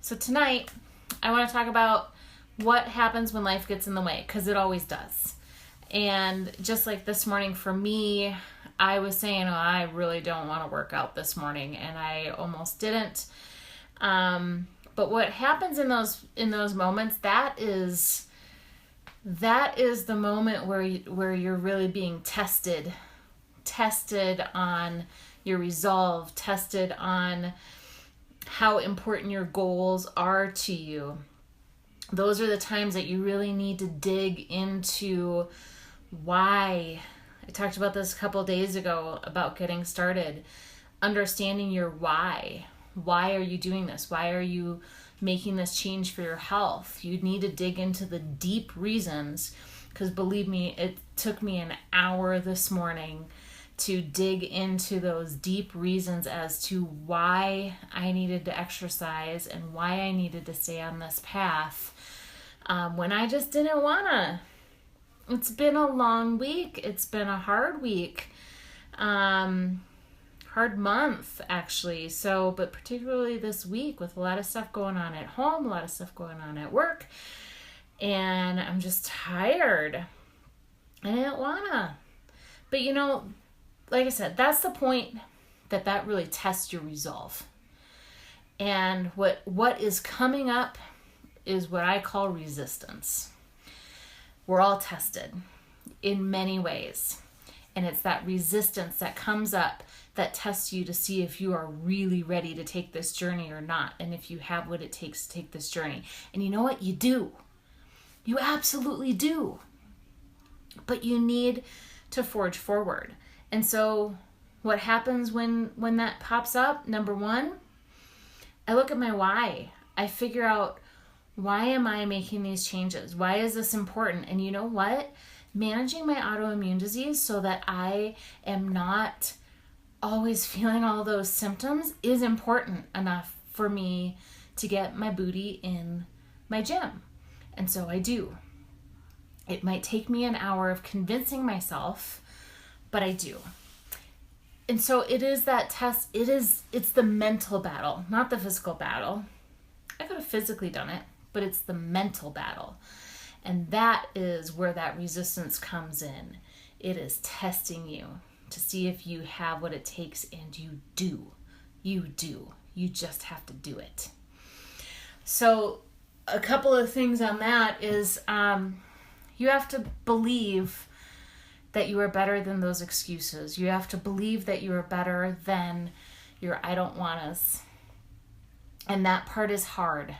So tonight, I want to talk about what happens when life gets in the way, because it always does. And just like this morning for me, I was saying, oh, I really don't want to work out this morning, and I almost didn't. But what happens in those moments, that is the moment where you're really being tested on your resolve, tested on how important your goals are to you. Those are the times that you really need to dig into why. I talked about this a couple days ago about getting started, understanding your why. Why are you doing this? Why are you making this change for your health? You need to dig into the deep reasons, because believe me, it took me an hour this morning to dig into those deep reasons as to why I needed to exercise and why I needed to stay on this path when I just didn't wanna. It's been a long week. It's been a hard week. Hard month, actually. So, but particularly this week with a lot of stuff going on at home, a lot of stuff going on at work, and I'm just tired. I didn't wanna. But like I said, that's the point that really tests your resolve. And what is coming up is what I call resistance. We're all tested in many ways. And it's that resistance that comes up that tests you to see if you are really ready to take this journey or not, and if you have what it takes to take this journey. And you know what? You do. You absolutely do. But you need to forge forward. And so what happens when that pops up? Number one, I look at my why. I figure out, why am I making these changes? Why is this important? And you know what? Managing my autoimmune disease so that I am not always feeling all those symptoms is important enough for me to get my booty in my gym. And so I do. It might take me an hour of convincing myself, but I do. And so it is that test. It's the mental battle, not the physical battle. I could have physically done it, but it's the mental battle. And that is where that resistance comes in. It is testing you to see if you have what it takes, and you do. You do. You just have to do it. So a couple of things on that is you have to believe that you are better than those excuses. You have to believe that you are better than your I don't want us. And that part is hard.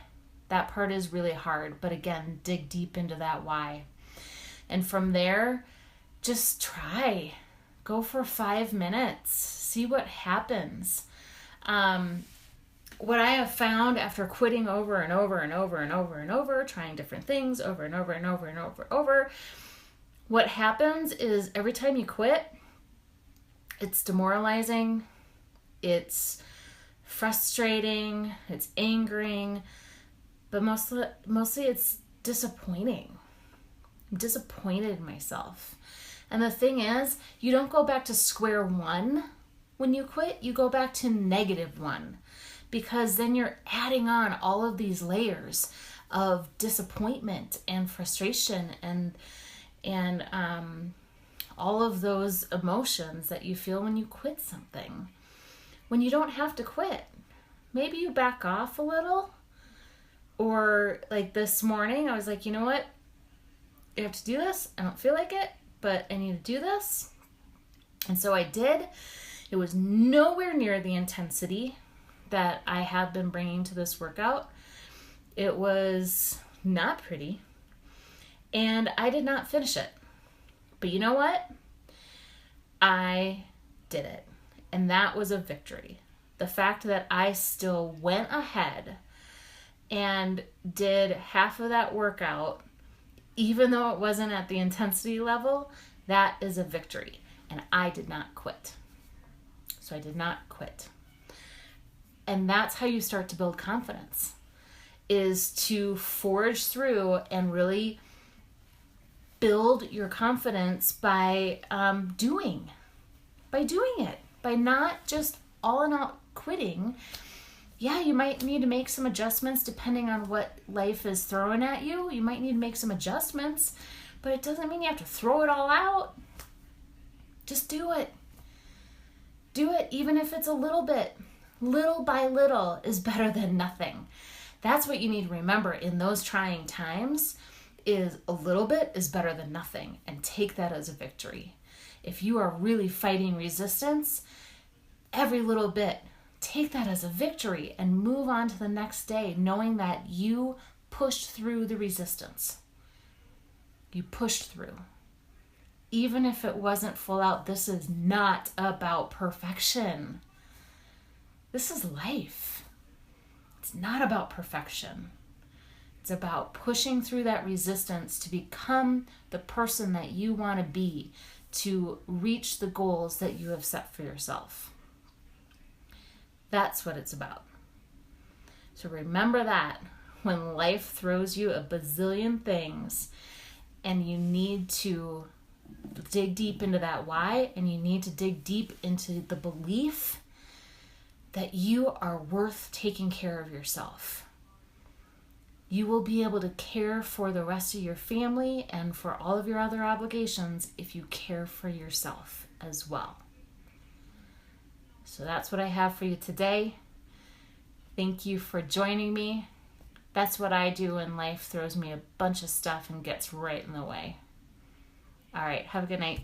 That part is really hard. But again, dig deep into that why. And from there, just try. Go for 5 minutes. See what happens. What I have found after quitting over and over and over and over and over, trying different things over and over and over and over, what happens is every time you quit, it's demoralizing, it's frustrating, it's angering, but mostly it's disappointing. I'm disappointed in myself. And the thing is, you don't go back to square one when you quit, you go back to -1, because then you're adding on all of these layers of disappointment and frustration and all of those emotions that you feel when you quit something, when you don't have to quit. Maybe you back off a little, or like this morning, I was like, you know what? You have to do this. I don't feel like it, but I need to do this. And so I did. It was nowhere near the intensity that I have been bringing to this workout. It was not pretty, and I did not finish it. But you know what? I did it. And that was a victory. The fact that I still went ahead and did half of that workout, even though it wasn't at the intensity level, that is a victory. And I did not quit. So I did not quit. And that's how you start to build confidence, is to forge through and really build your confidence by doing it, by not just all in all quitting, Yeah, you might need to make some adjustments depending on what life is throwing at you. You might need to make some adjustments, but it doesn't mean you have to throw it all out. Just do it. Do it even if it's a little bit. Little by little is better than nothing. That's what you need to remember in those trying times, is a little bit is better than nothing, and take that as a victory. If you are really fighting resistance, every little bit, take that as a victory and move on to the next day knowing that you pushed through the resistance. You pushed through. Even if it wasn't full out, this is not about perfection. This is life. It's not about perfection. It's about pushing through that resistance to become the person that you want to be, to reach the goals that you have set for yourself. That's what it's about. So remember that when life throws you a bazillion things and you need to dig deep into that why, and you need to dig deep into the belief that you are worth taking care of yourself. You will be able to care for the rest of your family and for all of your other obligations if you care for yourself as well. So that's what I have for you today. Thank you for joining me. That's what I do when life throws me a bunch of stuff and gets right in the way. All right, have a good night.